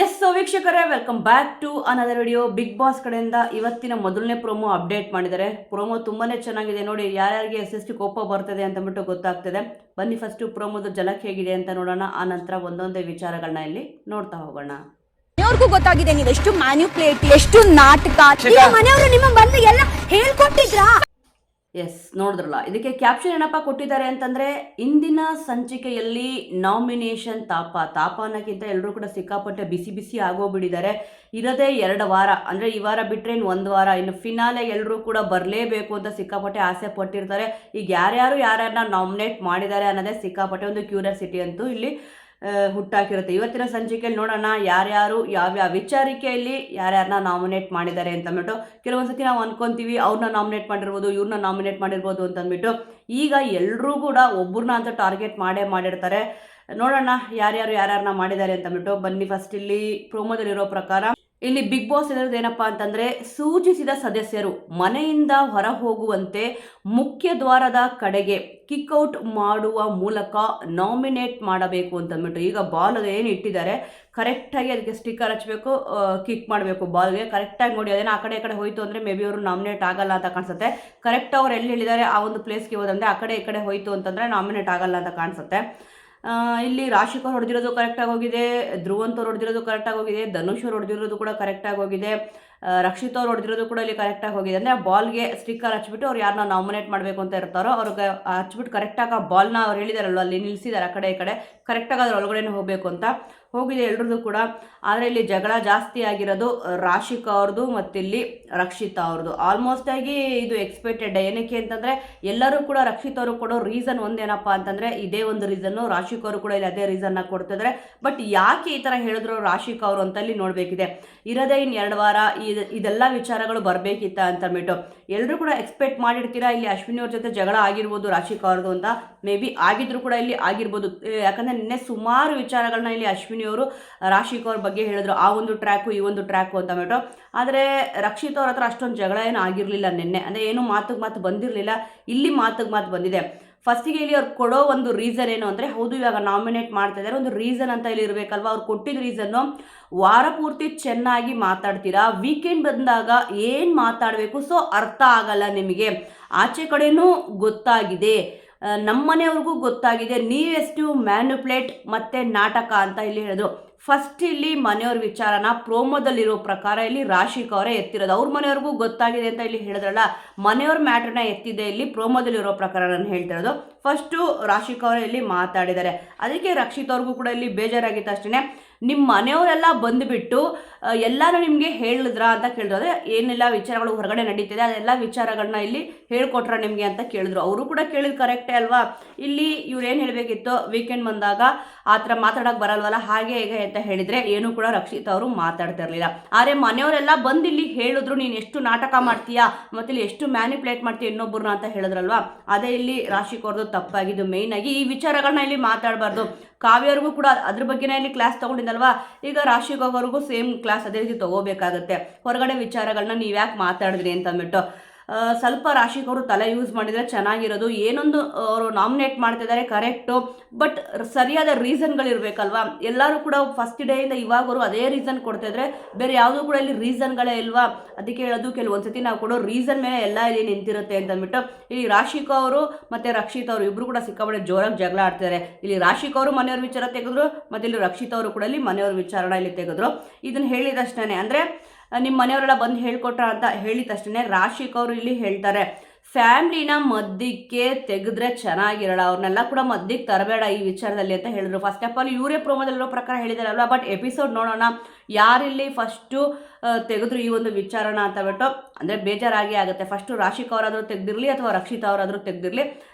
S ವೀಕ್ಷಕರೇ, welcome back to another video. Bigg Boss ಕಡೆಯಿಂದ ಇವತ್ತಿನ ಮೊದಲನೇ ಪ್ರೋಮೋ ಅಪ್ಡೇಟ್ ಮಾಡಿದ್ದಾರೆ. ಪ್ರೋಮೋ ತುಂಬಾನೇ ಚೆನ್ನಾಗಿದೆ. ನೋಡಿ ಯಾರ್ಯಾರಿಗೆ ಎಷ್ಟೆಷ್ಟು ಕೋಪ ಬರ್ತದೆ ಅಂತ ಬಿಟ್ಟು ಗೊತ್ತಾಗ್ತದೆ. ಬನ್ನಿ ಫಸ್ಟ್ ಪ್ರೋಮೋದು ಜಲಕ್ ಹೇಗಿದೆ ಅಂತ ನೋಡೋಣ. ಆ ನಂತರ ಒಂದೊಂದೇ ವಿಚಾರಗಳನ್ನ ಇಲ್ಲಿ ನೋಡ್ತಾ ಹೋಗೋಣ. ಮನೆಯವ್ರಿಗೂ ಗೊತ್ತಾಗಿದೆ ನೀವು ಎಷ್ಟು ಮ್ಯಾನ್ಯುಪ್ಲೇಟ್, ಎಷ್ಟು ನಾಟಕ. ಮನೆಯವರು ನಿಮ್ಮ ಬಂದು ಎಲ್ಲ ಹೇಳ್ಕೊಟ್ಟಿದ್ರಾ? ಎಸ್, ನೋಡಿದ್ರಲ್ಲ. ಇದಕ್ಕೆ ಕ್ಯಾಪ್ಷನ್ ಏನಪ್ಪ ಕೊಟ್ಟಿದ್ದಾರೆ ಅಂತಂದ್ರೆ, ಇಂದಿನ ಸಂಚಿಕೆಯಲ್ಲಿ ನಾಮಿನೇಷನ್ ತಾಪ ಅನ್ನೋಕ್ಕಿಂತ ಎಲ್ಲರೂ ಕೂಡ ಸಿಕ್ಕಾಪಟ್ಟೆ ಬಿಸಿ ಬಿಸಿ ಆಗೋಗ್ಬಿಟ್ಟಿದ್ದಾರೆ. ಇರೋದೇ 2 ವಾರ, ಅಂದ್ರೆ ಈ ವಾರ ಬಿಟ್ರೆ ಇನ್ನು 1 ವಾರ, ಇನ್ನು ಫಿನಾಲೆ ಎಲ್ಲರೂ ಕೂಡ ಬರಲೇಬೇಕು ಅಂತ ಸಿಕ್ಕಾಪಟ್ಟೆ ಆಸೆ ಪಟ್ಟಿರ್ತಾರೆ. ಈಗ ಯಾರ್ಯಾರನ್ನ ನಾಮಿನೇಟ್ ಮಾಡಿದ್ದಾರೆ ಅನ್ನೋದೇ ಸಿಕ್ಕಾಪಟ್ಟೆ ಒಂದು ಕ್ಯೂರಿಯಾಸಿಟಿ ಅಂತೂ ಇಲ್ಲಿ ಹುಟ್ಟಾಕಿರುತ್ತೆ. ಇವತ್ತಿನ ಸಂಚಿಕೆಯಲ್ಲಿ ನೋಡೋಣ ಯಾರ್ಯಾರು ಯಾವ್ಯಾವ ವಿಚಾರಿಕೆಯಲ್ಲಿ ಯಾರ್ಯಾರನ್ನ ನಾಮಿನೇಟ್ ಮಾಡಿದ್ದಾರೆ ಅಂತ ಅಂದ್ಬಿಟ್ಟು. ಕೆಲವೊಂದ್ಸತಿ ನಾವು ಅನ್ಕೊಂತೀವಿ ಅವ್ರನ್ನ ನಾಮಿನೇಟ್ ಮಾಡಿರ್ಬೋದು, ಇವ್ರನ್ನ ನಾಮಿನೇಟ್ ಮಾಡಿರ್ಬೋದು ಅಂತ ಅಂದ್ಬಿಟ್ಟು. ಈಗ ಎಲ್ಲರೂ ಕೂಡ ಒಬ್ಬರನ್ನ ಅಂತ ಟಾರ್ಗೆಟ್ ಮಾಡಿರ್ತಾರೆ. ನೋಡೋಣ ಯಾರ್ಯಾರನ್ನ ಮಾಡಿದ್ದಾರೆ ಅಂತ ಅಂದ್ಬಿಟ್ಟು. ಬನ್ನಿ ಫಸ್ಟ್ ಇಲ್ಲಿ ಪ್ರೋಮೋದಲ್ಲಿರೋ ಪ್ರಕಾರ ಇಲ್ಲಿ ಬಿಗ್ ಬಾಸ್ ಇರೋದು ಏನಪ್ಪಾ ಅಂತಂದ್ರೆ, ಸೂಚಿಸಿದ ಸದಸ್ಯರು ಮನೆಯಿಂದ ಹೊರ ಹೋಗುವಂತೆ ಮುಖ್ಯ ದ್ವಾರದ ಕಡೆಗೆ ಕಿಕ್ಔಟ್ ಮಾಡುವ ಮೂಲಕ ನಾಮಿನೇಟ್ ಮಾಡಬೇಕು ಅಂತಂದ್ಬಿಟ್ಟು. ಈಗ ಬಾಲ್ ಏನು ಇಟ್ಟಿದ್ದಾರೆ ಕರೆಕ್ಟಾಗಿ ಅದಕ್ಕೆ ಸ್ಟಿಕ್ಕರ್ ಹಚ್ಚಬೇಕು, ಕಿಕ್ ಮಾಡಬೇಕು ಬಾಲ್ಗೆ. ಕರೆಕ್ಟಾಗಿ ನೋಡಿ, ಅದೇನೋ ಆ ಕಡೆ ಹೋಯ್ತು ಅಂದರೆ ಮೇ ಬಿ ಅವರು ನಾಮಿನೇಟ್ ಆಗಲ್ಲ ಅಂತ ಕಾಣಿಸುತ್ತೆ. ಕರೆಕ್ಟ್ ಅವ್ರು ಎಲ್ಲಿ ಹೇಳಿದ್ದಾರೆ ಆ ಒಂದು ಪ್ಲೇಸ್ಗೆ ಹೋದಂದರೆ ಆ ಕಡೆ ಹೋಯ್ತು ಅಂತಂದರೆ ನಾಮಿನೇಟ್ ಆಗಲ್ಲ ಅಂತ ಕಾಣಿಸುತ್ತೆ. ಇಲ್ಲಿ ರಾಶಿಕ್ ಅವ್ರು ಹೊಡೆದಿರೋದು ಕರೆಕ್ಟಾಗಿ ಹೋಗಿದೆ, ಧ್ರುವಂತ್ ಅವ್ರು ಹೊಡೆದಿರೋದು ಕರೆಕ್ಟಾಗಿ ಹೋಗಿದೆ, ಧನುಷ್ ಅವ್ರು ಹೊಡೆದಿರೋದು ಕೂಡ ಕರೆಕ್ಟಾಗಿ ಹೋಗಿದೆ, ರಕ್ಷಿತ್ ಅವ್ರು ಹೊಡೆದಿರೋದು ಕೂಡ ಇಲ್ಲಿ ಕರೆಕ್ಟಾಗಿ ಹೋಗಿದೆ. ಅಂದರೆ ಬಾಲ್ಗೆ ಸ್ಟಿಕ್ಕರ್ ಹಚ್ಬಿಟ್ಟು ಅವ್ರು ಯಾರನ್ನ ನಾಮಿನೇಟ್ ಮಾಡಬೇಕು ಅಂತ ಇರ್ತಾರೋ ಅವ್ರಿಗೆ ಹಚ್ಬಿಟ್ಟು ಕರೆಕ್ಟಾಗಿ ಆ ಬಾಲ್ನ ಅವ್ರು ಹೇಳಿದಾರಲ್ವ ಅಲ್ಲಿ ನಿಲ್ಲಿಸಿದ್ದಾರೆ, ಆ ಕಡೆ ಕರೆಕ್ಟಾಗಿ ಅದ್ರ ಒಳಗಡೆ ಹೋಗಬೇಕು ಅಂತ ಹೋಗಿದೆ ಎಲ್ರದ್ದು ಕೂಡ. ಆದರೆ ಇಲ್ಲಿ ಜಗಳ ಜಾಸ್ತಿ ಆಗಿರೋದು ರಾಶಿಕ್ ಅವ್ರದ್ದು ಮತ್ತು ಇಲ್ಲಿ ರಕ್ಷಿತಾ ಅವ್ರದ್ದು. ಆಲ್ಮೋಸ್ಟ್ ಆಗಿ ಇದು ಎಕ್ಸ್ಪೆಕ್ಟೆಡ್. ಏನಕ್ಕೆ ಅಂತಂದರೆ ಎಲ್ಲರೂ ಕೂಡ ರಕ್ಷಿತ್ ಅವರು ಕೊಡೋ ರೀಸನ್ ಒಂದೇನಪ್ಪ ಅಂತಂದರೆ ಇದೇ ಒಂದು ರೀಸನ್ನು. ರಾಶಿಕ್ ಅವರು ಕೂಡ ಇಲ್ಲಿ ಅದೇ ರೀಸನ್ನ ಕೊಡ್ತಿದ್ದಾರೆ. ಬಟ್ ಯಾಕೆ ಈ ಥರ ಹೇಳಿದ್ರು ರಾಶಿಕ್ ಅವರು ಅಂತ ಇಲ್ಲಿ ನೋಡಬೇಕಿದೆ. ಇರೋದೇ ಇನ್ನು 2 ವಾರ, ಇದೆಲ್ಲ ವಿಚಾರಗಳು ಬರಬೇಕಿತ್ತ ಅಂತಂದ್ಬಿಟ್ಟು ಎಲ್ಲರೂ ಕೂಡ ಎಕ್ಸ್ಪೆಕ್ಟ್ ಮಾಡಿರ್ತೀರಾ ಇಲ್ಲಿ ಅಶ್ವಿನಿ ಅವ್ರ ಜೊತೆ ಜಗಳ ಆಗಿರ್ಬೋದು ರಾಶಿಕ್ ಅವ್ರದ್ದು ಅಂತ. ಮೇ ಬಿ ಆಗಿದ್ರು ಕೂಡ ಇಲ್ಲಿ ಆಗಿರ್ಬೋದು. ಯಾಕಂದರೆ ನಿನ್ನೆ ಸುಮಾರು ವಿಚಾರಗಳನ್ನ ಇಲ್ಲಿ ಅಶ್ವಿನಿ ಅವರು ರಾಶಿಕ್ ಅವ್ರ ಬಗ್ಗೆ ಹೇಳಿದ್ರು, ಆ ಒಂದು ಟ್ರ್ಯಾಕು ಈ ಒಂದು ಟ್ರ್ಯಾಕು ಅಂತ ಅಂದ್ಬಿಟ್ಟು. ಆದರೆ ರಕ್ಷಿತ್ ಅವ್ರ ಹತ್ರ ಅಷ್ಟೊಂದು ಜಗಳ ಏನು ಆಗಿರಲಿಲ್ಲ ನಿನ್ನೆ. ಅಂದರೆ ಏನು ಮಾತು ಬಂದಿರಲಿಲ್ಲ. ಇಲ್ಲಿ ಮಾತು ಬಂದಿದೆ. ಫಸ್ಟಿಗೆ ಇಲ್ಲಿ ಅವ್ರು ಕೊಡೋ ಒಂದು ರೀಸನ್ ಏನು ಅಂದರೆ, ಹೌದು ಇವಾಗ ನಾಮಿನೇಟ್ ಮಾಡ್ತಾ ಇದ್ದಾರೆ, ಒಂದು ರೀಸನ್ ಅಂತ ಇಲ್ಲಿ ಇರಬೇಕಲ್ವ. ಅವ್ರು ಕೊಟ್ಟಿದ್ದ ರೀಸನ್ನು, ವಾರ ಪೂರ್ತಿ ಚೆನ್ನಾಗಿ ಮಾತಾಡ್ತೀರಾ, ವೀಕೆಂಡ್ ಬಂದಾಗ ಏನು ಮಾತಾಡಬೇಕು ಸೊ ಅರ್ಥ ಆಗಲ್ಲ ನಿಮಗೆ, ಆಚೆ ಕಡೆನೂ ಗೊತ್ತಾಗಿದೆ, ನಮ್ಮನೆಯವ್ರಿಗೂ ಗೊತ್ತಾಗಿದೆ, ನೀವೆಷ್ಟು ಮ್ಯಾನ್ಯುಪ್ಲೇಟ್ ಮತ್ತು ನಾಟಕ ಅಂತ ಇಲ್ಲಿ ಹೇಳಿದ್ರು. ಫಸ್ಟ್ ಇಲ್ಲಿ ಮನೆಯವ್ರ ವಿಚಾರನ ಪ್ರೋಮೋದಲ್ಲಿರೋ ಪ್ರಕಾರ ಇಲ್ಲಿ ರಾಶಿಕ್ ಅವರೇ ಎತ್ತಿರೋದು. ಅವ್ರ ಮನೆಯವ್ರಿಗೂ ಗೊತ್ತಾಗಿದೆ ಅಂತ ಇಲ್ಲಿ ಹೇಳಿದ್ರಲ್ಲ, ಮನೆಯವ್ರ ಮ್ಯಾಟ್ರನ್ನ ಎತ್ತಿದೆ ಇಲ್ಲಿ ಪ್ರೋಮೋದಲ್ಲಿರೋ ಪ್ರಕಾರ ನಾನು ಹೇಳ್ತಿರೋದು. ಫಸ್ಟು ರಾಶಿಕ್ ಅವರೇ ಇಲ್ಲಿ ಮಾತಾಡಿದ್ದಾರೆ. ಅದಕ್ಕೆ ರಕ್ಷಿತ್ ಅವ್ರಿಗೂ ಕೂಡ ಇಲ್ಲಿ ಬೇಜಾರಾಗಿತ್ತು ಅಷ್ಟೇ. ನಿಮ್ಮ ಮನೆಯವರೆಲ್ಲ ಬಂದುಬಿಟ್ಟು ಎಲ್ಲರೂ ನಿಮಗೆ ಹೇಳಿದ್ರಾ ಅಂತ ಕೇಳಿದ್ರು. ಅದೇ ಏನೆಲ್ಲ ವಿಚಾರಗಳು ಹೊರಗಡೆ ನಡೀತಿದೆ ಅದೆಲ್ಲ ವಿಚಾರಗಳನ್ನ ಇಲ್ಲಿ ಹೇಳ್ಕೊಟ್ರ ನಿಮಗೆ ಅಂತ ಕೇಳಿದ್ರು. ಅವರು ಕೂಡ ಕೇಳಿದ್ ಕರೆಕ್ಟೇ ಅಲ್ವಾ. ಇಲ್ಲಿ ಇವ್ರು ಏನು ಹೇಳಬೇಕಿತ್ತು, ವೀಕೆಂಡ್ ಬಂದಾಗ ಆ ಥರ ಮಾತಾಡೋಕೆ ಬರಲ್ವಲ್ಲ ಹಾಗೆ ಹೇಗೆ ಅಂತ ಹೇಳಿದರೆ ಏನೂ ಕೂಡ ರಕ್ಷಿತ್ ಅವರು ಮಾತಾಡ್ತಾ ಇರಲಿಲ್ಲ. ಆದರೆ ಮನೆಯವರೆಲ್ಲ ಬಂದು ಇಲ್ಲಿ ಹೇಳಿದ್ರು, ನೀನು ಎಷ್ಟು ನಾಟಕ ಮಾಡ್ತೀಯಾ ಮತ್ತು ಇಲ್ಲಿ ಎಷ್ಟು ಮ್ಯಾನಿಪ್ಯುಲೇಟ್ ಮಾಡ್ತೀಯ ಇನ್ನೊಬ್ಬರನ್ನ ಅಂತ ಹೇಳಿದ್ರಲ್ವಾ. ಅದೇ ಇಲ್ಲಿ ರಾಶಿಕ್ ಅವ್ರದ್ದು ತಪ್ಪಾಗಿದ್ದು. ಮೇಯ್ನಾಗಿ ಈ ವಿಚಾರಗಳನ್ನ ಇಲ್ಲಿ ಮಾತಾಡಬಾರ್ದು. ಕಾವ್ಯವ್ರಿಗೂ ಕೂಡ ಅದ್ರ ಬಗ್ಗೆನೇ ಇಲ್ಲಿ ಕ್ಲಾಸ್ ತೊಗೊಂಡಿದ್ದಲ್ವಾ. ಈಗ ರಾಶಿಕ್ ಅವ್ರಿಗೂ ಸೇಮ್ ಕ್ಲಾಸ್ ಅದೇ ರೀತಿ ತೊಗೋಬೇಕಾಗತ್ತೆ. ಹೊರಗಡೆ ವಿಚಾರಗಳನ್ನ ನೀವು ಯಾಕೆ ಮಾತಾಡಿದ್ರಿ ಅಂತ ಅಂದ್ಬಿಟ್ಟು ಸ್ವಲ್ಪ ರಾಶಿಕ್ ಅವರು ತಲೆ ಯೂಸ್ ಮಾಡಿದರೆ ಚೆನ್ನಾಗಿರೋದು. ಏನೊಂದು ಅವರು ನಾಮಿನೇಟ್ ಮಾಡ್ತಿದ್ದಾರೆ ಕರೆಕ್ಟು, ಬಟ್ ಸರಿಯಾದ ರೀಸನ್ಗಳಿರ್ಬೇಕಲ್ವಾ. ಎಲ್ಲರೂ ಕೂಡ ಫಸ್ಟ್ ಡೇಯಿಂದ ಇವಾಗವರು ಅದೇ ರೀಸನ್ ಕೊಡ್ತಿದ್ರೆ ಬೇರೆ ಯಾವುದೂ ಕೂಡ ಇಲ್ಲಿ ರೀಸನ್ಗಳೇ ಇಲ್ವಾ. ಅದಕ್ಕೆ ಹೇಳೋದು, ಕೆಲವೊಂದ್ಸತಿ ನಾವು ಕೊಡೋ ರೀಸನ್ ಮೇಲೆ ಎಲ್ಲ ಇಲ್ಲಿ ನಿಂತಿರುತ್ತೆ ಅಂತ ಅಂದ್ಬಿಟ್ಟು. ಇಲ್ಲಿ ರಾಶಿಕ್ ಅವರು ಮತ್ತು ರಕ್ಷಿತ್ ಅವರು ಇಬ್ಬರು ಕೂಡ ಸಿಕ್ಕಾಪಟ್ಟೆ ಜೋರಾಗಿ ಜಗಳ ಆಡ್ತಿದ್ದಾರೆ. ಇಲ್ಲಿ ರಾಶಿಕ್ ಅವರು ಮನೆಯವ್ರ ವಿಚಾರ ತೆಗೆದ್ರು ಮತ್ತು ಇಲ್ಲಿ ರಕ್ಷಿತ್ ಅವರು ಕೂಡ ಇಲ್ಲಿ ಮನೆಯವ್ರ ವಿಚಾರನ ಇಲ್ಲಿ ತೆಗೆದ್ರು. ಇದನ್ನು ಹೇಳಿದಷ್ಟೇ ಅಂದರೆ ನಿಮ್ಮ ಮನೆಯವರೆಲ್ಲ ಬಂದು ಹೇಳ್ಕೊಟ್ರ ಅಂತ ಹೇಳಿದ ತಕ್ಷಣ ರಾಶಿಕ್ ಅವರು ಇಲ್ಲಿ ಹೇಳ್ತಾರೆ, ಫ್ಯಾಮ್ಲಿನ ಮಧ್ಯಕ್ಕೆ ತೆಗೆದ್ರೆ ಚೆನ್ನಾಗಿರಲ್ಲ, ಅವ್ರನ್ನೆಲ್ಲ ಕೂಡ ಮಧ್ಯಕ್ಕೆ ತರಬೇಡ ಈ ವಿಚಾರದಲ್ಲಿ ಅಂತ ಹೇಳಿದ್ರು. ಫಸ್ಟ್ ಆಫ್ ಆಲ್ ಇವರೇ ಪ್ರೋಮೋದಲ್ಲಿರೋ ಪ್ರಕಾರ ಹೇಳಿದಾರಲ್ವ. ಬಟ್ ಎಪಿಸೋಡ್ ನೋಡೋಣ ಯಾರಿಲ್ಲಿ ಫಸ್ಟು ತೆಗೆದ್ರು ಈ ಒಂದು ವಿಚಾರನ ಅಂತ ಬಿಟ್ಟು. ಅಂದರೆ ಬೇಜಾರಾಗಿ ಆಗುತ್ತೆ. ಫಸ್ಟು ರಾಶಿಕ್ ಅವರಾದರೂ ತೆಗೆದಿರಲಿ ಅಥವಾ ರಕ್ಷಿತ್ ಅವರಾದರೂ ತೆಗೆದಿರಲಿ,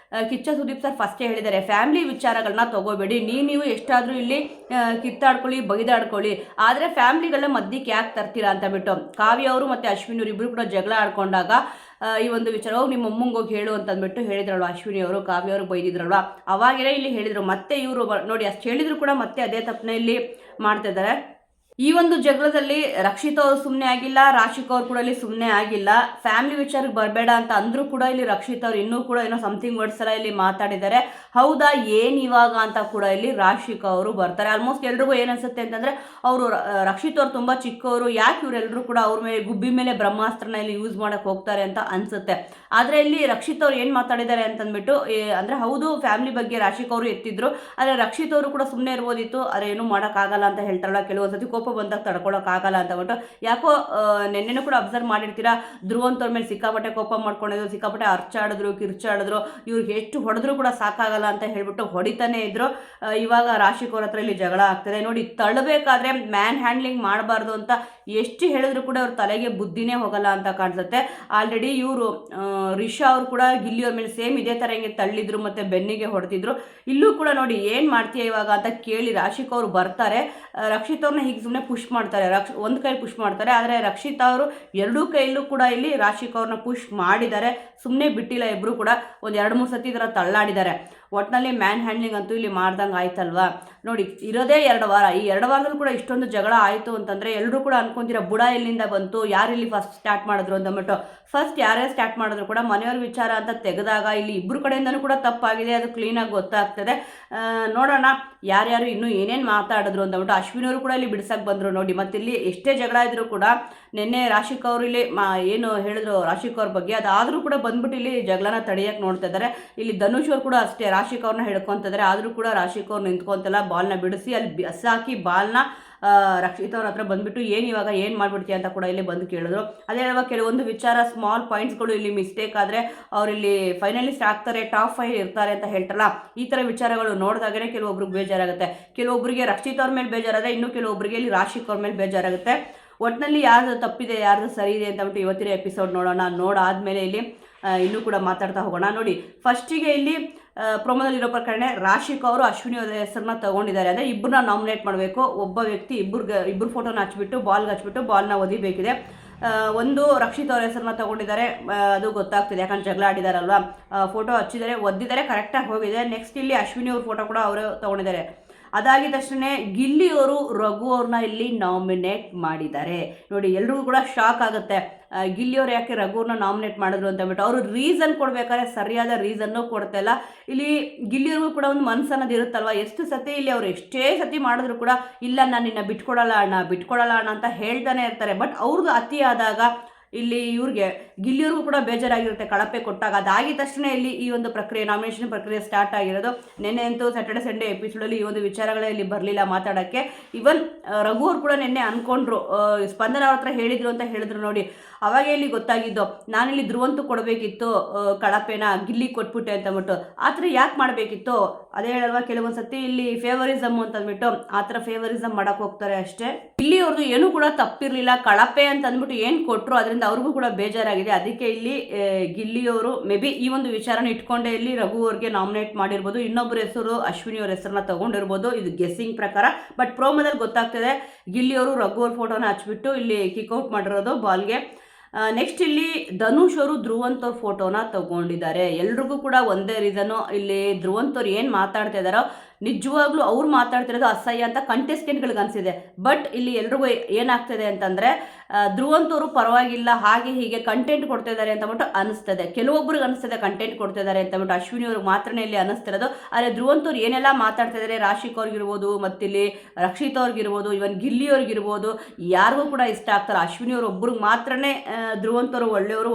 ಕಿಚ್ಚ ಸುದೀಪ್ ಸರ್ ಫಸ್ಟೇ ಹೇಳಿದ್ದಾರೆ, ಫ್ಯಾಮಿಲಿ ವಿಚಾರಗಳನ್ನ ತೊಗೋಬೇಡಿ, ನೀವು ಎಷ್ಟಾದರೂ ಇಲ್ಲಿ ಕಿತ್ತಾಡ್ಕೊಳ್ಳಿ ಬೈದಾಡ್ಕೊಳ್ಳಿ, ಆದರೆ ಫ್ಯಾಮ್ಲಿಗಳನ್ನ ಮಧ್ಯಕ್ಕೆ ಯಾಕೆ ತರ್ತೀರಾ ಅಂತ ಬಿಟ್ಟು. ಕಾವ್ಯ ಅವರು ಮತ್ತು ಅಶ್ವಿನಿ ಅವರು ಇಬ್ಬರು ಕೂಡ ಜಗಳ ಆಡ್ಕೊಂಡಾಗ ಈ ಒಂದು ವಿಚಾರ ಹೋಗಿ ನಿಮ್ಮ ಅಮ್ಮಂಗೆ ಹೋಗಿ ಹೇಳು ಅಂತಂದ್ಬಿಟ್ಟು ಹೇಳಿದ್ರಲ್ವ ಅಶ್ವಿನಿ ಅವರು. ಕಾವ್ಯ ಅವರು ಬೈದಿದ್ರಲ್ವ, ಅವಾಗೇ ಇಲ್ಲಿ ಹೇಳಿದರು. ಮತ್ತೆ ಇವರು ನೋಡಿ ಅಷ್ಟು ಹೇಳಿದ್ರು ಕೂಡ ಮತ್ತೆ ಅದೇ ತಪ್ಪನ್ನ ಇಲ್ಲಿ ಮಾಡ್ತಿದ್ದಾರೆ. ಈ ಒಂದು ಜಗಳದಲ್ಲಿ ರಕ್ಷಿತ್ ಅವರು ಸುಮ್ಮನೆ ಆಗಿಲ್ಲ, ರಾಶಿಕ್ ಅವ್ರು ಕೂಡ ಇಲ್ಲಿ ಸುಮ್ಮನೆ ಆಗಿಲ್ಲ. ಫ್ಯಾಮಿಲಿ ವಿಚಾರಕ್ಕೆ ಬರಬೇಡ ಅಂತ ಅಂದ್ರೂ ಕೂಡ ಇಲ್ಲಿ ರಕ್ಷಿತ್ ಅವ್ರು ಇನ್ನೂ ಕೂಡ ಏನೋ ಸಮಥಿಂಗ್ ವರ್ಡ್ಸ್ ಎಲ್ಲ ಇಲ್ಲಿ ಮಾತಾಡಿದ್ದಾರೆ. ಹೌದಾ ಏನ್ ಇವಾಗ ಅಂತ ಕೂಡ ಇಲ್ಲಿ ರಾಶಿಕ್ ಅವರು ಬರ್ತಾರೆ. ಆಲ್ಮೋಸ್ಟ್ ಎಲ್ರಿಗೂ ಏನನ್ಸುತ್ತೆ ಅಂತಂದ್ರೆ ಅವರು ರಕ್ಷಿತ್ ಅವ್ರು ತುಂಬಾ ಚಿಕ್ಕವರು, ಯಾಕೆ ಇವರೆಲ್ಲರೂ ಕೂಡ ಅವ್ರ ಮೇಲೆ ಗುಬ್ಬಿ ಮೇಲೆ ಬ್ರಹ್ಮಾಸ್ತ್ರನ ಇಲ್ಲಿ ಯೂಸ್ ಮಾಡಕ್ ಹೋಗ್ತಾರೆ ಅಂತ ಅನ್ಸುತ್ತೆ. ಆದ್ರೆ ಇಲ್ಲಿ ರಕ್ಷಿತ್ ಅವ್ರು ಏನ್ ಮಾತಾಡಿದ್ದಾರೆ ಅಂತಂದ್ಬಿಟ್ಟು ಅಂದ್ರೆ ಹೌದು ಫ್ಯಾಮಿಲಿ ಬಗ್ಗೆ ರಾಶಿಕ್ ಅವರು ಎತ್ತಿದ್ರು, ಆದ್ರೆ ರಕ್ಷಿತ್ ಅವರು ಕೂಡ ಸುಮ್ಮನೆ ಇರ್ಬೋದಿತ್ತು, ಆದ್ರೆ ಏನು ಆಗಲ್ಲ ಅಂತ ಹೇಳ್ತಾರಲ್ಲ, ಕೆಲವೊಂದ್ಸತಿ ಕೋಪ ಬಂದಾಗ ತಡ್ಕೊಳಕ್ ಆಗಲ್ಲ ಅಂತ ಬಿಟ್ಟು. ಯಾಕೋ ನೆನ್ನೆನೂ ಕೂಡ ಅಬ್ಸರ್ವ್ ಮಾಡಿರ್ತೀರಾ, ಧ್ರುವಂತವ್ರ ಮೇಲೆ ಸಿಕ್ಕಾಪಟ್ಟೆ ಕೋಪ ಮಾಡ್ಕೊಂಡಿದ್ರು, ಸಿಕ್ಕಾಪಟ್ಟೆ ಅರ್ಚಾಡಿದ್ರು, ಕಿರ್ಚಾಡಿದ್ರು, ಇವ್ರಿಗೆ ಎಷ್ಟು ಹೊಡೆದ್ರು ಕೂಡ ಸಾಕಾಗಲ್ಲ ಅಂತ ಹೇಳ್ಬಿಟ್ಟು ಹೊಡಿತಾನೆ ಇದ್ರು. ಇವಾಗ ರಾಶಿಕ್ ಅವ್ರ ಹತ್ರ ಇಲ್ಲಿ ಜಗಳ ಆಗ್ತದೆ ನೋಡಿ. ತಳ್ಳಬೇಕಾದ್ರೆ ಮ್ಯಾನ್ ಹ್ಯಾಂಡ್ಲಿಂಗ್ ಮಾಡಬಾರ್ದು ಅಂತ ಎಷ್ಟು ಹೇಳಿದ್ರು ಕೂಡ ಅವ್ರ ತಲೆಗೆ ಬುದ್ಧಿನೇ ಹೋಗಲ್ಲ ಅಂತ ಕಾಣಿಸುತ್ತೆ. ಆಲ್ರೆಡಿ ಇವರು ರಿಷಾ ಅವರು ಕೂಡ ಗಿಲ್ಲಿಯವ್ರ ಮೇಲೆ ಸೇಮ್ ಇದೇ ತರ ಹಿಂಗೆ ತಳ್ಳಿದ್ರು ಮತ್ತೆ ಬೆನ್ನಿಗೆ ಹೊಡೆದಿದ್ರು. ಇಲ್ಲೂ ಕೂಡ ನೋಡಿ ಏನ್ ಮಾಡ್ತೀಯ ಇವಾಗ ಅಂತ ಕೇಳಿ ರಾಶಿಕ್ ಅವರು ಬರ್ತಾರೆ. ರಕ್ಷಿತ್ ಅವ್ರನ್ನ ಹೀಗೆ ಸುಮ್ಮನೆ ಪುಷ್ ಮಾಡ್ತಾರೆ, ಒಂದು ಕೈ ಪುಷ್ ಮಾಡ್ತಾರೆ, ಆದರೆ ರಕ್ಷಿತ್ ಅವರು ಎರಡೂ ಕೈಯಲ್ಲೂ ಕೂಡ ಇಲ್ಲಿ ರಾಶಿಕ್ ಅವ್ರನ್ನ ಪುಷ್ ಮಾಡಿದ್ದಾರೆ, ಸುಮ್ಮನೆ ಬಿಟ್ಟಿಲ್ಲ. ಇಬ್ರು ಕೂಡ ಒಂದು 2-3 ಸತಿ ಇದರ ತಳ್ಳಾಡಿದ್ದಾರೆ. ಒಟ್ಟಿನಲ್ಲಿ ಮ್ಯಾನ್ ಹ್ಯಾಂಡ್ಲಿಂಗ್ ಅಂತೂ ಇಲ್ಲಿ ಮಾಡ್ದಂಗೆ ಆಯ್ತಲ್ವಾ. ನೋಡಿ ಇರೋದೇ 2 ವಾರ, ಈ 2 ವಾರದಲ್ಲಿ ಕೂಡ ಇಷ್ಟೊಂದು ಜಗಳ ಆಯಿತು ಅಂತಂದರೆ ಎಲ್ಲರೂ ಕೂಡ ಅನ್ಕೊಂತೀರ ಬುಡ ಎಲ್ಲಿಂದ ಬಂತು, ಯಾರಿಲ್ಲಿ ಫಸ್ಟ್ ಸ್ಟಾರ್ಟ್ ಮಾಡಿದ್ರು ಅಂದ್ಬಿಟ್ಟು. ಫಸ್ಟ್ ಯಾರೇ ಸ್ಟಾರ್ಟ್ ಮಾಡಿದ್ರು ಕೂಡ ಮನೆಯವ್ರ ವಿಚಾರ ಅಂತ ತೆಗೆದಾಗ ಇಲ್ಲಿ ಇಬ್ಬರು ಕಡೆಯಿಂದನೂ ಕೂಡ ತಪ್ಪಾಗಿದೆ, ಅದು ಕ್ಲೀನಾಗಿ ಗೊತ್ತಾಗ್ತದೆ. ನೋಡೋಣ ಯಾರ್ಯಾರು ಇನ್ನೂ ಏನೇನು ಮಾತಾಡಿದ್ರು ಅಂದ್ಬಿಟ್ಟು. ಅಶ್ವಿನಿ ಅವರು ಕೂಡ ಇಲ್ಲಿ ಬಿಡ್ಸಕ್ಕೆ ಬಂದರು ನೋಡಿ. ಮತ್ತು ಇಲ್ಲಿ ಎಷ್ಟೇ ಜಗಳ ಇದ್ರೂ ಕೂಡ ನಿನ್ನೆ ರಾಶಿಕ್ ಅವರು ಇಲ್ಲಿ ಏನು ಹೇಳಿದ್ರು ರಾಶಿಕ್ ಅವ್ರ ಬಗ್ಗೆ, ಅದಾದರೂ ಕೂಡ ಬಂದ್ಬಿಟ್ಟು ಇಲ್ಲಿ ಜಗಳನ ತಡೆಯಕ್ಕೆ ನೋಡ್ತಾ ಇದ್ದಾರೆ. ಇಲ್ಲಿ ಧನುಷ್ ಅವರು ಕೂಡ ಅಷ್ಟೇ ರಾಶಿಕ್ ಅವ್ರನ್ನ ಹಿಡ್ಕೊತಿದ್ದಾರೆ, ಆದರೂ ಕೂಡ ರಾಶಿಕ್ ಅವ್ರು ನಿಂತ್ಕೊಂತಲ್ಲ, ಬಾಲ್ನ ಬಿಡಿಸಿ ಅಲ್ಲಿ ಬಿಸಾಕಿ ಬಾಲ್ನ ರಕ್ಷಿತ್ ಅವ್ರ ಹತ್ರ ಬಂದ್ಬಿಟ್ಟು ಏನು ಇವಾಗ ಏನು ಮಾಡ್ಬಿಡ್ತೀಯ ಅಂತ ಕೂಡ ಇಲ್ಲಿ ಬಂದು ಕೇಳಿದ್ರು. ಅದೇ ಹೇಳುವಾಗ ಕೆಲವೊಂದು ವಿಚಾರ ಸ್ಮಾಲ್ ಪಾಯಿಂಟ್ಸ್ಗಳು ಇಲ್ಲಿ ಮಿಸ್ಟೇಕ್ ಆದರೆ ಅವ್ರು ಇಲ್ಲಿ ಫೈನಲಿಸ್ಟ್ ಆಗ್ತಾರೆ, ಟಾಪ್ 5 ಇರ್ತಾರೆ ಅಂತ ಹೇಳ್ತಾರಲ್ಲ, ಈ ಥರ ವಿಚಾರಗಳು ನೋಡಿದಾಗಲೇ ಕೆಲವೊಬ್ರಿಗೆ ಬೇಜಾರಾಗುತ್ತೆ. ಕೆಲವೊಬ್ಬರಿಗೆ ರಕ್ಷಿತ್ ಅವ್ರ ಮೇಲೆ ಬೇಜಾರಾದರೆ, ಇನ್ನು ಕೆಲವೊಬ್ಬರಿಗೆ ಇಲ್ಲಿ ರಾಶಿಕ್ ಅವ್ರ ಮೇಲೆ ಬೇಜಾರಾಗುತ್ತೆ. ಒಟ್ಟಿನಲ್ಲಿ ಯಾರ್ದು ತಪ್ಪಿದೆ ಯಾರ್ದು ಸರಿ ಇದೆ ಅಂತಬಿಟ್ಟು ಇವತ್ತಿನ ಎಪಿಸೋಡ್ ನೋಡೋಣ. ನೋಡಾದ್ಮೇಲೆ ಇಲ್ಲಿ ಇನ್ನೂ ಕೂಡ ಮಾತಾಡ್ತಾ ಹೋಗೋಣ. ನೋಡಿ ಫಸ್ಟಿಗೆ ಇಲ್ಲಿ ಪ್ರೊಮೋದಲ್ಲಿರೋ ಪ್ರಕರಣ ರಾಶಿಕ್ ಅವರು ಅಶ್ವಿನಿ ಅವರ ಹೆಸರನ್ನ ತಗೊಂಡಿದ್ದಾರೆ. ಅಂದರೆ ಇಬ್ಬರನ್ನ ನಾಮಿನೇಟ್ ಮಾಡಬೇಕು, ಒಬ್ಬ ವ್ಯಕ್ತಿ ಇಬ್ಬರು ಫೋಟೋನ ಹಚ್ಬಿಟ್ಟು ಬಾಲ್ನ ಒದಿಬೇಕಿದೆ. ಒಂದು ರಕ್ಷಿತ್ ಅವ್ರ ಹೆಸರನ್ನ ತಗೊಂಡಿದ್ದಾರೆ, ಅದು ಗೊತ್ತಾಗ್ತಿದೆ ಯಾಕಂದ್ರೆ ಜಗಳ ಆಡಿದಾರಲ್ವಾ. ಫೋಟೋ ಹಚ್ಚಿದ್ದಾರೆ, ಒದ್ದಿದ್ದಾರೆ, ಕರೆಕ್ಟಾಗಿ ಹೋಗಿದೆ. ನೆಕ್ಸ್ಟ್ ಇಲ್ಲಿ ಅಶ್ವಿನಿ ಅವ್ರ ಫೋಟೋ ಕೂಡ ಅವರು ತಗೊಂಡಿದ್ದಾರೆ. ಅದಾಗಿದ ತಕ್ಷಣ ಗಿಲ್ಲಿಯವರು ರಘು ಅವ್ರನ್ನ ಇಲ್ಲಿ ನಾಮಿನೇಟ್ ಮಾಡಿದ್ದಾರೆ. ನೋಡಿ ಎಲ್ರಿಗೂ ಕೂಡ ಶಾಕ್ ಆಗುತ್ತೆ, ಗಿಲ್ಲಿಯವ್ರು ಯಾಕೆ ರಘುವ್ರನ್ನ ನಾಮಿನೇಟ್ ಮಾಡಿದ್ರು ಅಂತ ಹೇಳ್ಬಿಟ್ಟು. ಅವರು ರೀಸನ್ ಕೊಡ್ಬೇಕಾದ್ರೆ ಸರಿಯಾದ ರೀಸನ್ನು ಕೊಡ್ತಾ ಇಲ್ಲ. ಇಲ್ಲಿ ಗಿಲ್ಲಿಯವ್ರಿಗೂ ಕೂಡ ಒಂದು ಮನಸ್ಸನ್ನೋದು ಇರುತ್ತಲ್ವ, ಎಷ್ಟು ಸತಿ ಇಲ್ಲಿ ಅವ್ರು ಎಷ್ಟೇ ಸತಿ ಮಾಡಿದ್ರು ಕೂಡ ಇಲ್ಲ ನಾನು ನಿನ್ನ ಬಿಟ್ಕೊಡಲ್ಲ ಅಣ್ಣ ಅಂತ ಹೇಳ್ತಾನೆ ಇರ್ತಾರೆ. ಬಟ್ ಅವ್ರದ್ದು ಅತಿ ಆದಾಗ ಇಲ್ಲಿ ಇವ್ರಿಗೆ ಗಿಲ್ಲಿಯವ್ರಿಗೂ ಕೂಡ ಬೇಜಾರಾಗಿರುತ್ತೆ ಕಳಪೆ ಕೊಟ್ಟಾಗ. ಅದಾಗಿದ ತಕ್ಷಣ ಇಲ್ಲಿ ಈ ಒಂದು ಪ್ರಕ್ರಿಯೆ, ನಾಮಿನೇಷನ್ ಪ್ರಕ್ರಿಯೆ ಸ್ಟಾರ್ಟ್ ಆಗಿರೋದು. ನಿನ್ನೆ ಅಂತೂ ಸ್ಯಾಟರ್ಡೆ ಸಂಡೇ ಎಪಿಸೋಡಲ್ಲಿ ಈ ಒಂದು ವಿಚಾರಗಳೇ ಇಲ್ಲಿ ಬರಲಿಲ್ಲ ಮಾತಾಡೋಕ್ಕೆ. ಇವನ್ ರಘು ಅವ್ರು ಕೂಡ ನಿನ್ನೆ ಅಂದ್ಕೊಂಡ್ರು, ಸ್ಪಂದನ ಅವ್ರ ಹತ್ರ ಹೇಳಿದ್ರು ಅಂತ ಹೇಳಿದ್ರು ನೋಡಿ. ಅವಾಗ ಇಲ್ಲಿ ಗೊತ್ತಾಗಿದ್ದು, ನಾನಿಲ್ಲಿ ಧ್ರುವಂತು ಕೊಡಬೇಕಿತ್ತು ಕಳಪೆನ, ಗಿಲ್ಲಿ ಕೊಟ್ಬಿಟ್ಟೆ ಅಂತಂದ್ಬಿಟ್ಟು. ಆ ಥರ ಯಾಕೆ ಮಾಡಬೇಕಿತ್ತು? ಅದೇ ಹೇಳಲ್ವಾ, ಕೆಲವೊಂದು ಸತಿ ಇಲ್ಲಿ ಫೇವರಿಸಮ್ ಅಂತಂದ್ಬಿಟ್ಟು ಆ ಥರ ಫೇವರಿಸಮ್ ಮಾಡಕ್ಕೆ ಹೋಗ್ತಾರೆ ಅಷ್ಟೇ. ಇಲ್ಲಿ ಅವ್ರದ್ದು ಏನೂ ಕೂಡ ತಪ್ಪಿರಲಿಲ್ಲ, ಕಳಪೆ ಅಂತ ಅಂದ್ಬಿಟ್ಟು ಏನು ಕೊಟ್ಟರು ಅದರಿಂದ ಅವ್ರಿಗೂ ಕೂಡ ಬೇಜಾರಾಗಿದೆ. ಅದಕ್ಕೆ ಇಲ್ಲಿ ಗಿಲ್ಲಿಯವರು ಮೇ ಬಿ ಈ ಒಂದು ವಿಚಾರನ ಇಟ್ಕೊಂಡೆ ಇಲ್ಲಿ ರಘು ಅವ್ರಿಗೆ ನಾಮಿನೇಟ್ ಮಾಡಿರ್ಬೋದು. ಇನ್ನೊಬ್ಬರ ಹೆಸರು ಅಶ್ವಿನಿ ಅವ್ರ ಹೆಸರನ್ನ ತಗೊಂಡಿರ್ಬೋದು, ಇದು ಗೆಸ್ಸಿಂಗ್ ಪ್ರಕಾರ. ಬಟ್ ಪ್ರೋಮೋದಲ್ಲಿ ಗೊತ್ತಾಗ್ತದೆ ಗಿಲ್ಲಿಯವರು ರಘು ಅವ್ರ ಫೋಟೋನ ಹಚ್ಬಿಟ್ಟು ಇಲ್ಲಿ ಕಿಕ್ಔಟ್ ಮಾಡಿರೋದು ಬಾಲ್ಗೆ. ನೆಕ್ಸ್ಟ್ ಇಲ್ಲಿ ಧನುಷ್ ಅವರು ಧ್ರುವಂತ್ ಅವ್ರ ಫೋಟೋನ ತಗೊಂಡಿದ್ದಾರೆ. ಎಲ್ರಿಗೂ ಕೂಡ ಒಂದೇ ರೀಸನು, ಇಲ್ಲಿ ಧ್ರುವಂತ್ ಅವ್ರು ಏನು ಮಾತಾಡ್ತಾ ಇದ್ದಾರೋ ನಿಜವಾಗ್ಲೂ ಅವ್ರು ಮಾತಾಡ್ತಿರೋದು ಅಸಹ್ಯ ಅಂತ ಕಂಟೆಸ್ಟೆಂಟ್ಗಳಿಗೆ ಅನಿಸಿದೆ. ಬಟ್ ಇಲ್ಲಿ ಎಲ್ರಿಗೂ ಏನಾಗ್ತದೆ ಅಂತಂದರೆ ಧ್ರುವಂತ್ ಅವರು ಪರವಾಗಿಲ್ಲ, ಹಾಗೆ ಹೀಗೆ ಕಂಟೆಂಟ್ ಕೊಡ್ತಾ ಇದ್ದಾರೆ ಅಂತಬಿಟ್ಟು ಅನಿಸ್ತದೆ. ಕೆಲವೊಬ್ರಿಗೆ ಅನಿಸ್ತದೆ ಕಂಟೆಂಟ್ ಕೊಡ್ತಾ ಇದ್ದಾರೆ ಅಂತಬಿಟ್ಟು, ಅಶ್ವಿನಿ ಅವ್ರಿಗೆ ಮಾತ್ರನೇ ಇಲ್ಲಿ ಅನಿಸ್ತಿರೋದು. ಆದರೆ ಧ್ರುವಂತ್ ಅವ್ರು ಏನೆಲ್ಲ ಮಾತಾಡ್ತಾ ಇದ್ದಾರೆ, ರಾಶಿಕ್ ಅವ್ರಿಗಿರ್ಬೋದು, ಮತ್ತಿಲ್ಲಿ ರಕ್ಷಿತ್ ಅವ್ರಿಗಿರ್ಬೋದು, ಇವನ್ ಗಿಲ್ಲಿ ಅವ್ರಿಗಿರ್ಬೋದು, ಯಾರಿಗೂ ಕೂಡ ಇಷ್ಟ ಆಗ್ತಾರೆ. ಅಶ್ವಿನಿ ಅವ್ರು ಒಬ್ರಿಗೆ ಮಾತ್ರನೇ ಧ್ರುವಂತ್ ಅವರು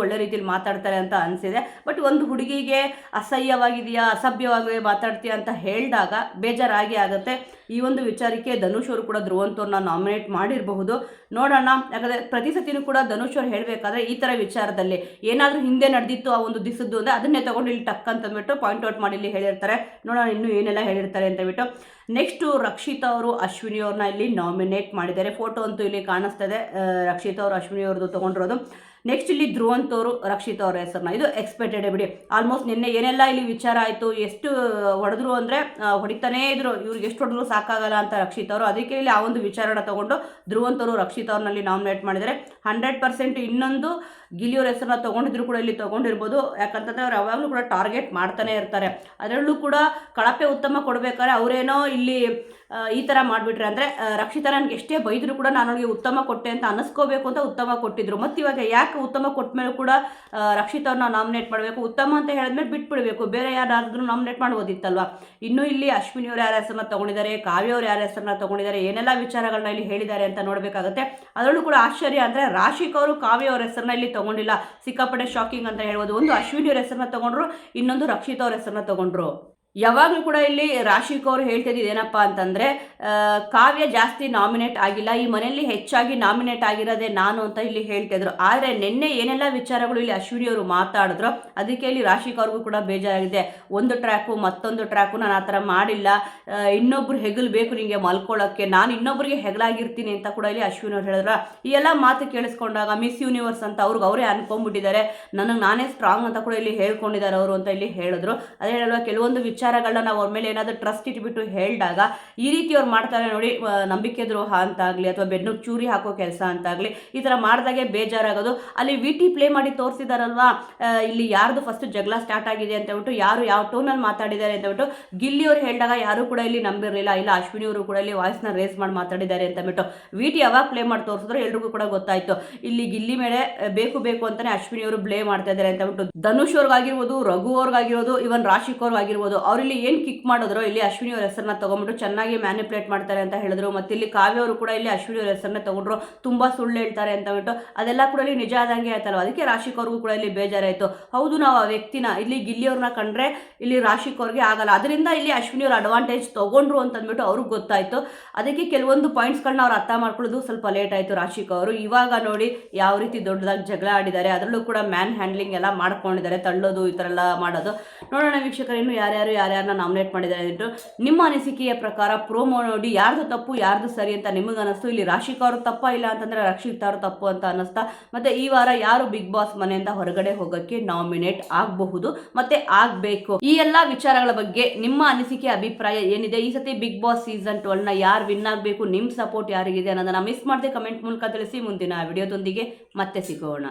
ಒಳ್ಳೆ ರೀತಿಯಲ್ಲಿ ಮಾತಾಡ್ತಾರೆ ಅಂತ ಅನಿಸಿದೆ. ಬಟ್ ಒಂದು ಹುಡುಗಿಗೆ ಅಸಹ್ಯವಾಗಿದೆಯಾ, ಅಸಭ್ಯವಾಗಿ ಮಾತಾಡ್ತೀಯಾ ಅಂತ ಹೇಳಿದಾಗ ಬೇಜಾರಾಗಿ ಆಗುತ್ತೆ. ಈ ಒಂದು ವಿಚಾರಕ್ಕೆ ಧನುಷ್ ಅವರು ಕೂಡ ಧ್ರುವಂತ್ ಅವ್ರನ್ನ ನಾಮಿನೇಟ್ ಮಾಡಿರಬಹುದು. ನೋಡೋಣ, ಯಾಕಂದರೆ ಪ್ರತಿ ಸತಿನೂ ಕೂಡ ಧನುಷ್ ಅವ್ರು ಹೇಳಬೇಕಾದ್ರೆ ಈ ಥರ ವಿಚಾರದಲ್ಲಿ ಏನಾದರೂ ಹಿಂದೆ ನಡೆದಿತ್ತು ಆ ಒಂದು ದಿಸದ್ದು ಅಂದರೆ ಅದನ್ನೇ ತೊಗೊಂಡು ಇಲ್ಲಿ ಟಕ್ ಅಂತಂದ್ಬಿಟ್ಟು ಪಾಯಿಂಟ್ ಔಟ್ ಮಾಡಿ ಇಲ್ಲಿ ಹೇಳಿರ್ತಾರೆ. ನೋಡೋಣ ಇನ್ನೂ ಏನೆಲ್ಲ ಹೇಳಿರ್ತಾರೆ ಅಂತಬಿಟ್ಟು. ನೆಕ್ಸ್ಟು ರಕ್ಷಿತಾ ಅವರು ಅಶ್ವಿನಿ ಅವ್ರನ್ನ ಇಲ್ಲಿ ನಾಮಿನೇಟ್ ಮಾಡಿದ್ದಾರೆ. ಫೋಟೋ ಅಂತೂ ಇಲ್ಲಿ ಕಾಣಿಸ್ತದೆ, ರಕ್ಷಿತಾ ಅವರು ಅಶ್ವಿನಿ ಅವ್ರದ್ದು ತೊಗೊಂಡಿರೋದು. ನೆಕ್ಸ್ಟ್ ಇಲ್ಲಿ ಧ್ರುವಂತ್ ಅವರು ರಕ್ಷಿತ್ ಅವರ ಹೆಸರನ್ನ, ಇದು ಎಕ್ಸ್ಪೆಕ್ಟೆಡ್ ಬಿಡಿ. ಆಲ್ಮೋಸ್ಟ್ ನಿನ್ನೆ ಏನೆಲ್ಲ ಇಲ್ಲಿ ವಿಚಾರ ಆಯಿತು, ಎಷ್ಟು ಹೊಡೆದ್ರು ಅಂದರೆ ಹೊಡಿತಾನೇ ಇದ್ರು, ಇವ್ರಿಗೆ ಎಷ್ಟು ಹೊಡೆದ್ರು ಸಾಕಾಗಲ್ಲ ಅಂತ ರಕ್ಷಿತ್ ಅವರು. ಅದಕ್ಕೆ ಇಲ್ಲಿ ಆ ಒಂದು ವಿಚಾರನ ತಗೊಂಡು ಧ್ರುವಂತ್ ಅವರು ರಕ್ಷಿತ್ ಅವ್ರನ್ನಲ್ಲಿ ನಾಮಿನೇಟ್ ಮಾಡಿದ್ದಾರೆ. 100% ಇನ್ನೊಂದು ಗಿಲ್ಲಿಯವ್ರ ಹೆಸರನ್ನ ತೊಗೊಂಡಿದ್ರು ಕೂಡ ಇಲ್ಲಿ ತೊಗೊಂಡಿರ್ಬೋದು. ಯಾಕಂತಂದರೆ ಅವ್ರು ಯಾವಾಗಲೂ ಕೂಡ ಟಾರ್ಗೆಟ್ ಮಾಡ್ತಾನೆ ಇರ್ತಾರೆ. ಅದರಲ್ಲೂ ಕೂಡ ಕಳಪೆ ಉತ್ತಮ ಕೊಡಬೇಕಾದ್ರೆ ಅವರೇನೋ ಇಲ್ಲಿ ಈ ಥರ ಮಾಡಿಬಿಟ್ರೆ ಅಂದರೆ ರಕ್ಷಿತಾ ನನಗೆ ಎಷ್ಟೇ ಬೈದರೂ ಕೂಡ ನಾನು ಅವಳಿಗೆ ಉತ್ತಮ ಕೊಟ್ಟೆ ಅಂತ ಅನ್ನಿಸ್ಕೋಬೇಕು ಅಂತ ಉತ್ತಮ ಕೊಟ್ಟಿದ್ರು. ಮತ್ತು ಇವಾಗ ಯಾಕೆ ಉತ್ತಮ ಕೊಟ್ಟ ಮೇಲೆ ಕೂಡ ರಕ್ಷಿತಾ ಅವ್ರನ್ನ ನಾಮಿನೇಟ್ ಮಾಡಬೇಕು, ಉತ್ತಮ ಅಂತ ಹೇಳಿದ್ಮೇಲೆ ಬಿಟ್ಬಿಡಬೇಕು, ಬೇರೆ ಯಾರಾದ್ರೂ ನಾಮಿನೇಟ್ ಮಾಡ್ಬೋದಿತ್ತಲ್ವ. ಇನ್ನು ಇಲ್ಲಿ ಅಶ್ವಿನಿ ಅವ್ರು ಯಾರ ಹೆಸರನ್ನ ತೊಗೊಂಡಿದ್ದಾರೆ, ಕಾವ್ಯ ಅವ್ರು ಯಾರ ಹೆಸರನ್ನ ತೊಗೊಂಡಿದ್ದಾರೆ, ಏನೆಲ್ಲ ವಿಚಾರಗಳನ್ನ ಇಲ್ಲಿ ಹೇಳಿದ್ದಾರೆ ಅಂತ ನೋಡಬೇಕಾಗುತ್ತೆ. ಅದರಲ್ಲೂ ಕೂಡ ಆಶ್ಚರ್ಯ ಅಂದರೆ ರಾಶಿಕ್ ಅವರು ಕಾವ್ಯ ಅವ್ರ ಹೆಸರನ್ನ ಇಲ್ಲಿ ತೊಗೊಂಡಿಲ್ಲ, ಸಿಕ್ಕಾಪಟ್ಟೆ ಶಾಕಿಂಗ್ ಅಂತ ಹೇಳ್ಬೋದು. ಒಂದು ಅಶ್ವಿನಿ ಅವ್ರ ಹೆಸರನ್ನ ತೊಗೊಂಡ್ರು, ಇನ್ನೊಂದು ರಕ್ಷಿತಾ ಅವ್ರ ಹೆಸರನ್ನ ತೊಗೊಂಡ್ರು. ಯಾವಾಗಲೂ ಕೂಡ ಇಲ್ಲಿ ರಾಶಿಕ್ ಅವರು ಹೇಳ್ತಿದ್ದು ಏನಪ್ಪ ಅಂತಂದರೆ ಕಾವ್ಯ ಜಾಸ್ತಿ ನಾಮಿನೇಟ್ ಆಗಿಲ್ಲ, ಈ ಮನೆಯಲ್ಲಿ ಹೆಚ್ಚಾಗಿ ನಾಮಿನೇಟ್ ಆಗಿರೋದೇ ನಾನು ಅಂತ ಇಲ್ಲಿ ಹೇಳ್ತಿದ್ರು. ಆದರೆ ನಿನ್ನೆ ಏನೆಲ್ಲ ವಿಚಾರಗಳು ಇಲ್ಲಿ ಅಶ್ವಿನಿ ಅವರು ಮಾತಾಡಿದ್ರು, ಅದಕ್ಕೆ ಇಲ್ಲಿ ರಾಶಿಕ್ ಅವ್ರಿಗೂ ಕೂಡ ಬೇಜಾರಾಗಿದೆ. ಒಂದು ಟ್ರ್ಯಾಕು ಮತ್ತೊಂದು ಟ್ರ್ಯಾಕು ನಾನು ಆ ಥರ ಮಾಡಿಲ್ಲ, ಇನ್ನೊಬ್ರು ಹೆಗಲು ಬೇಕು ನಿಮಗೆ ಮಲ್ಕೊಳ್ಳೋಕ್ಕೆ, ನಾನು ಇನ್ನೊಬ್ರಿಗೆ ಹೆಗಲಾಗಿರ್ತೀನಿ ಅಂತ ಕೂಡ ಇಲ್ಲಿ ಅಶ್ವಿನಿ ಅವ್ರು ಹೇಳಿದ್ರು. ಈ ಎಲ್ಲ ಮಾತು ಕೇಳಿಸ್ಕೊಂಡಾಗ ಮಿಸ್ ಯೂನಿವರ್ಸ್ ಅಂತ ಅವರೇ ಅನ್ಕೊಂಡ್ಬಿಟ್ಟಿದ್ದಾರೆ, ನನಗೆ ನಾನೇ ಸ್ಟ್ರಾಂಗ್ ಅಂತ ಕೂಡ ಇಲ್ಲಿ ಹೇಳ್ಕೊಂಡಿದ್ದಾರೆ ಅವರು ಅಂತ ಇಲ್ಲಿ ಹೇಳಿದ್ರು. ಅದೇ ಹೇಳುವ ಕೆಲವೊಂದು ವಿಚಾರಗಳನ್ನ ನಾವು ಅವ್ರ ಮೇಲೆ ಏನಾದರೂ ಟ್ರಸ್ಟ್ ಇಟ್ಬಿಟ್ಟು ಹೇಳಿದಾಗ ಈ ರೀತಿ ಅವ್ರು ಮಾಡ್ತಾರೆ ನೋಡಿ, ನಂಬಿಕೆ ದ್ರೋಹ ಅಂತಾಗಲಿ ಅಥವಾ ಬೆನ್ನು ಚೂರಿ ಹಾಕೋ ಕೆಲಸ ಅಂತಾಗಲಿ, ಈ ಥರ ಮಾಡಿದಾಗೆ ಬೇಜಾರಾಗೋದು. ಅಲ್ಲಿ VT ಪ್ಲೇ ಮಾಡಿ ತೋರಿಸಿದಾರಲ್ವಾ, ಇಲ್ಲಿ ಯಾರ್ದು ಫಸ್ಟ್ ಜಗಳ ಸ್ಟಾರ್ಟ್ ಆಗಿದೆ ಅಂತ ಹೇಳ್ಬಿಟ್ಟು, ಯಾರು ಯಾವ ಟೋನಲ್ಲಿ ಮಾತಾಡಿದ್ದಾರೆ ಅಂತ ಹೇಳ್ಬಿಟ್ಟು ಗಿಲ್ಲಿ ಅವ್ರು ಹೇಳಿದಾಗ ಯಾರು ಕೂಡ ಇಲ್ಲಿ ನಂಬಿರಲಿಲ್ಲ. ಇಲ್ಲ ಅಶ್ವಿನಿ ಅವರು ಕೂಡ ಇಲ್ಲಿ ವಾಯ್ಸ್ನ ರೇಸ್ ಮಾಡಿ ಮಾತಾಡಿದ್ದಾರೆ ಅಂತ ಹೇಳ್ಬಿಟ್ಟು VT ಯಾವಾಗ ಪ್ಲೇ ಮಾಡಿ ತೋರಿಸಿದ್ರು ಎಲ್ರಿಗೂ ಕೂಡ ಗೊತ್ತಾಯ್ತು. ಇಲ್ಲಿ ಗಿಲ್ಲಿ ಮೇಲೆ ಬೇಕು ಅಂತಾನೆ ಅಶ್ವಿನಿ ಅವರು ಬ್ಲೇ ಮಾಡ್ತಾ ಇದ್ದಾರೆ ಅಂತ ಹೇಳ್ಬಿಟ್ಟು ಧನುಷ್ ಅವ್ರಿಗಾಗಿರ್ಬೋದು, ರಘು ಅವ್ರಿಗಾಗಿರ್ಬೋದು, ಇವನ್ ರಾಶಿಕ್ ಅವ್ರಿಗಾಗಿರ್ಬೋದು, ಅವ್ರಿಲ್ಲಿ ಏನು ಕಿಕ್ ಮಾಡಿದ್ರು ಇಲ್ಲಿ ಅಶ್ವಿನಿ ಅವ್ರ ಹೆಸರನ್ನ ತಗೊಂಡ್ಬಿಟ್ಟು ಚೆನ್ನಾಗಿ ಮ್ಯಾನಿಪುಲೇಟ್ ಮಾಡ್ತಾರೆ ಅಂತ ಹೇಳಿದ್ರು. ಮತ್ತು ಇಲ್ಲಿ ಕಾವ್ಯ ಅವರು ಕೂಡ ಇಲ್ಲಿ ಅಶ್ವಿನಿ ಅವ್ರ ಹೆಸರನ್ನ ತಗೊಂಡ್ರು, ತುಂಬಾ ಸುಳ್ಳು ಹೇಳ್ತಾರೆ ಅಂತ ಹೇಳ್ಬಿಟ್ಟು ಅದೆಲ್ಲ ಕೂಡ ಇಲ್ಲಿ ನಿಜ ಆದಂಗೆ ಆಯ್ತಲ್ವ. ಅದಕ್ಕೆ ರಾಶಿಕ್ ಅವ್ರಿಗೂ ಕೂಡ ಇಲ್ಲಿ ಬೇಜಾರಾಯಿತು. ಹೌದು, ನಾವು ಆ ವ್ಯಕ್ತಿನ ಇಲ್ಲಿ ಗಿಲ್ಲಿ ಅವ್ರನ್ನ ಕಂಡ್ರೆ ಇಲ್ಲಿ ರಾಶಿಕ್ ಅವ್ರಿಗೆ ಆಗಲ್ಲ, ಅದರಿಂದ ಇಲ್ಲಿ ಅಶ್ವಿನಿ ಅವ್ರ ಅಡ್ವಾಂಟೇಜ್ ತಗೊಂಡ್ರು ಅಂತಂದ್ಬಿಟ್ಟು ಅವ್ರಿಗೆ ಗೊತ್ತಾಯ್ತು. ಅದಕ್ಕೆ ಕೆಲವೊಂದು ಪಾಯಿಂಟ್ಸ್ಗಳನ್ನ ಅವ್ರು ಅರ್ಥ ಮಾಡ್ಕೊಳ್ಳೋದು ಸ್ವಲ್ಪ ಲೇಟ್ ಆಯಿತು ರಾಶಿಕ್ ಅವರು. ಇವಾಗ ನೋಡಿ ಯಾವ ರೀತಿ ದೊಡ್ಡದಾಗಿ ಜಗಳ ಆಡಿದ್ದಾರೆ, ಅದರಲ್ಲೂ ಕೂಡ ಮ್ಯಾನ್ ಹ್ಯಾಂಡ್ಲಿಂಗ್ ಎಲ್ಲ ಮಾಡ್ಕೊಂಡಿದ್ದಾರೆ, ತಳ್ಳೋದು ಈ ಥರ ಎಲ್ಲ ಮಾಡೋದು. ನೋಡೋಣ ವೀಕ್ಷಕರು, ಇನ್ನು ಯಾರ್ಯಾರನ್ನ ನಾಮಿನೇಟ್ ಮಾಡಿದ್ದಾರೆ ಅಂದ್ಬಿಟ್ಟು ನಿಮ್ಮ ಅನಿಸಿಕೆಯ ಪ್ರಕಾರ ಪ್ರೋಮೋ ನೋಡಿ ಯಾರ್ದು ತಪ್ಪು ಯಾರ್ದು ಸರಿ ಅಂತ ನಿಮಗೆ ಅನಿಸ್ತು. ಇಲ್ಲಿ ರಾಶಿಕ್ ಅವರು ತಪ್ಪ, ಇಲ್ಲ ಅಂತಂದ್ರೆ ರಕ್ಷಿತಾ ಅವರು ತಪ್ಪು ಅಂತ ಅನ್ನಿಸ್ತಾ. ಮತ್ತೆ ಈ ವಾರ ಯಾರು ಬಿಗ್ ಬಾಸ್ ಮನೆಯಿಂದ ಹೊರಗಡೆ ಹೋಗೋಕ್ಕೆ ನಾಮಿನೇಟ್ ಆಗಬಹುದು ಮತ್ತೆ ಆಗಬೇಕು, ಈ ಎಲ್ಲ ವಿಚಾರಗಳ ಬಗ್ಗೆ ನಿಮ್ಮ ಅನಿಸಿಕೆ ಅಭಿಪ್ರಾಯ ಏನಿದೆ? ಈ ಸತಿ ಬಿಗ್ ಬಾಸ್ ಸೀಸನ್ 12ನ ಯಾರು ವಿನ್ ಆಗಬೇಕು, ನಿಮ್ಮ ಸಪೋರ್ಟ್ ಯಾರಿಗಿದೆ ಅನ್ನೋದನ್ನ ಮಿಸ್ ಮಾಡದೆ ಕಮೆಂಟ್ ಮೂಲಕ ತಿಳಿಸಿ. ಮುಂದಿನ ವಿಡಿಯೋದೊಂದಿಗೆ ಮತ್ತೆ ಸಿಗೋಣ.